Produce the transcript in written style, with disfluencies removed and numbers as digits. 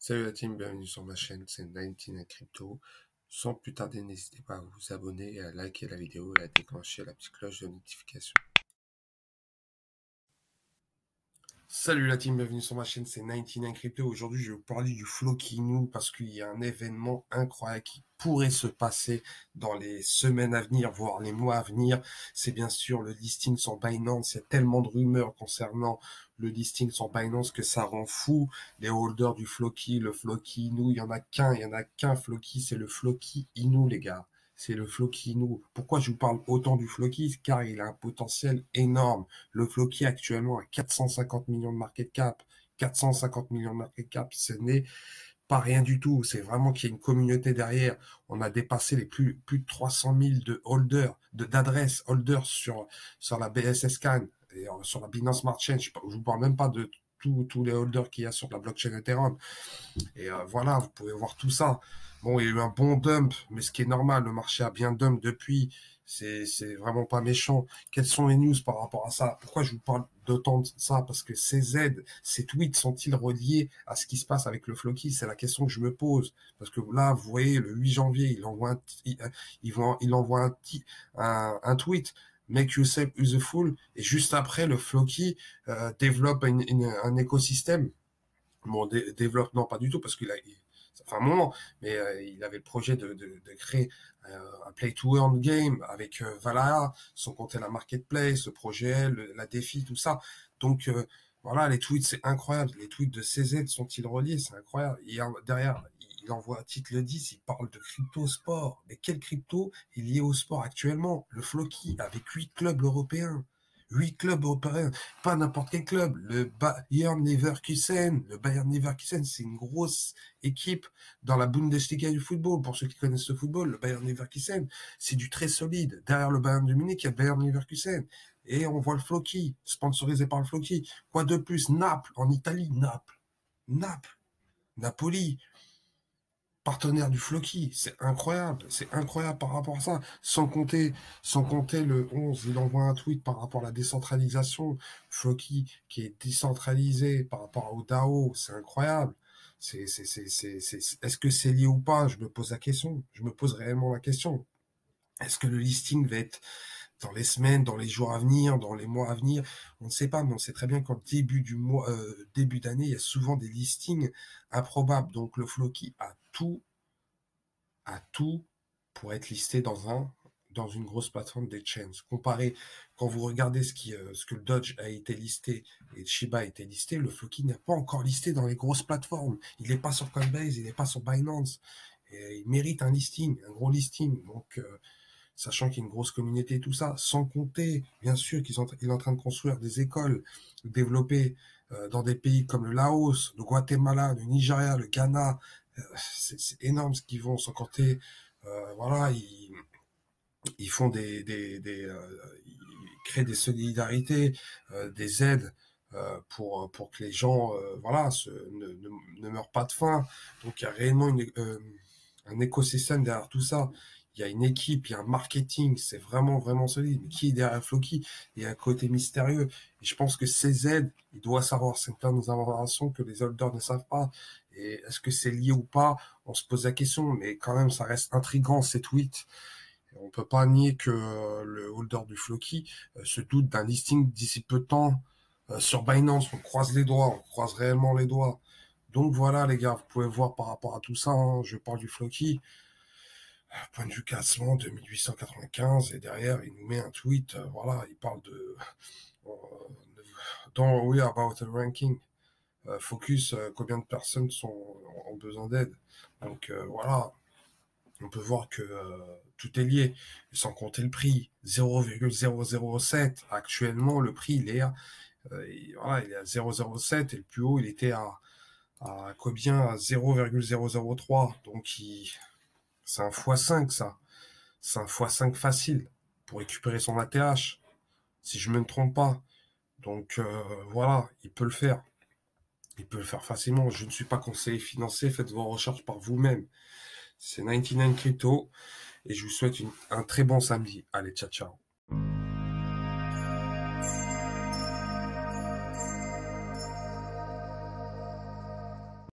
Salut la team, bienvenue sur ma chaîne, c'est 99 Crypto. Sans plus tarder, n'hésitez pas à vous abonner, à liker la vidéo et à déclencher la petite cloche de notification. Salut la team, bienvenue sur ma chaîne, c'est 99 Crypto. Aujourd'hui, je vais vous parler du Floki Inu parce qu'il y a un événement incroyable qui pourrait se passer dans les semaines à venir, voire les mois à venir. C'est bien sûr le listing sur Binance. Il y a tellement de rumeurs concernant le listing sur Binance que ça rend fou les holders du Floki, le Floki Inu. Il y en a qu'un Floki, c'est le Floki Inu, les gars. C'est le Floki Inu. Pourquoi je vous parle autant du Floki? Car il a un potentiel énorme. Le Floki actuellement a 450 millions de market cap. 450 millions de market cap, ce n'est pas rien du tout. C'est vraiment qu'il y a une communauté derrière. On a dépassé les plus de 300 000 de holders, d'adresses holders sur la BSS Scan et sur la Binance Smart Chain. Je vous parle même pas de tous les holders qu'il y a sur la blockchain Ethereum. Et voilà, vous pouvez voir tout ça. Bon, il y a eu un bon dump, mais ce qui est normal, le marché a bien dump depuis. C'est vraiment pas méchant. Quelles sont les news par rapport à ça? Pourquoi je vous parle d'autant de ça? Parce que ces tweets sont-ils reliés à ce qui se passe avec le Floki? C'est la question que je me pose. Parce que là, vous voyez, le 8 janvier, il envoie un tweet. Make yourself useful. Et juste après, le Floki développe un écosystème. Bon, développe, non, pas du tout, parce ça fait un moment, mais il avait le projet de créer un play-to-earn game avec Valhalla, sans compter la marketplace, le projet, la défi, tout ça. Donc, voilà, les tweets, c'est incroyable. Les tweets de CZ sont-ils reliés? C'est incroyable. Derrière, il envoie un titre le 10, il parle de crypto sport. Mais quel crypto est lié au sport actuellement? Le Floki, avec 8 clubs européens. 8 clubs européens, pas n'importe quel club. Le Bayern Leverkusen, c'est une grosse équipe dans la Bundesliga du football. Pour ceux qui connaissent le football, le Bayern Leverkusen, c'est du très solide. Derrière le Bayern de Munich, il y a le Bayern Leverkusen. Et on voit le Floki, sponsorisé par le Floki. Quoi de plus? Naples, en Italie, Naples, Napoli, partenaire du Floki. C'est incroyable par rapport à ça. Sans compter le 11, il envoie un tweet par rapport à la décentralisation. Floki qui est décentralisé par rapport au DAO, c'est incroyable. Est-ce que c'est lié ou pas? Je me pose la question. Je me pose réellement la question. Est-ce que le listing va être dans les semaines, dans les jours à venir, dans les mois à venir? On ne sait pas, mais on sait très bien qu'en début d'année, il y a souvent des listings improbables. Donc le Floki a tout pour être listé dans une grosse plateforme d'exchange. Comparé, quand vous regardez ce que le Dodge a été listé et le Shiba a été listé, le Floki n'est pas encore listé dans les grosses plateformes. Il n'est pas sur Coinbase, il n'est pas sur Binance. Et il mérite un listing, un gros listing. Donc, sachant qu'il y a une grosse communauté et tout ça, sans compter, bien sûr, qu'il est en train de construire des écoles développées dans des pays comme le Laos, le Guatemala, le Nigeria, le Ghana. C'est énorme ce qu'ils vont, sans compter, voilà, ils font ils créent des solidarités, des aides pour que les gens, voilà, ne meurent pas de faim. Donc il y a réellement un écosystème derrière tout ça. Il y a une équipe, il y a un marketing, c'est vraiment, vraiment solide. Mais qui est derrière Floki? Il y a un côté mystérieux. Et je pense que CZ, il doit savoir certaines informations que les holders ne savent pas. Et est-ce que c'est lié ou pas? On se pose la question, mais quand même, ça reste intriguant, ces tweets. Et on peut pas nier que le holder du Floki se doute d'un listing d'ici peu de temps sur Binance. On croise les doigts, on croise réellement les doigts. Donc voilà, les gars, vous pouvez voir par rapport à tout ça, hein, je parle du Floki. Point de vue classement, 2895, et derrière, il nous met un tweet, voilà, il parle euh, don't worry about the ranking. Focus, combien de personnes ont besoin d'aide. Donc voilà, on peut voir que tout est lié, sans compter le prix, 0,007. Actuellement, le prix, il est à 0,07 et le plus haut, il était à combien? À 0,003. Donc, c'est un x5, ça. C'est un x5 facile pour récupérer son ATH, si je ne me trompe pas. Donc, voilà, il peut le faire. Il peut le faire facilement. Je ne suis pas conseiller financier. Faites vos recherches par vous-même. C'est 99 Crypto. Et je vous souhaite un très bon samedi. Allez, ciao, ciao.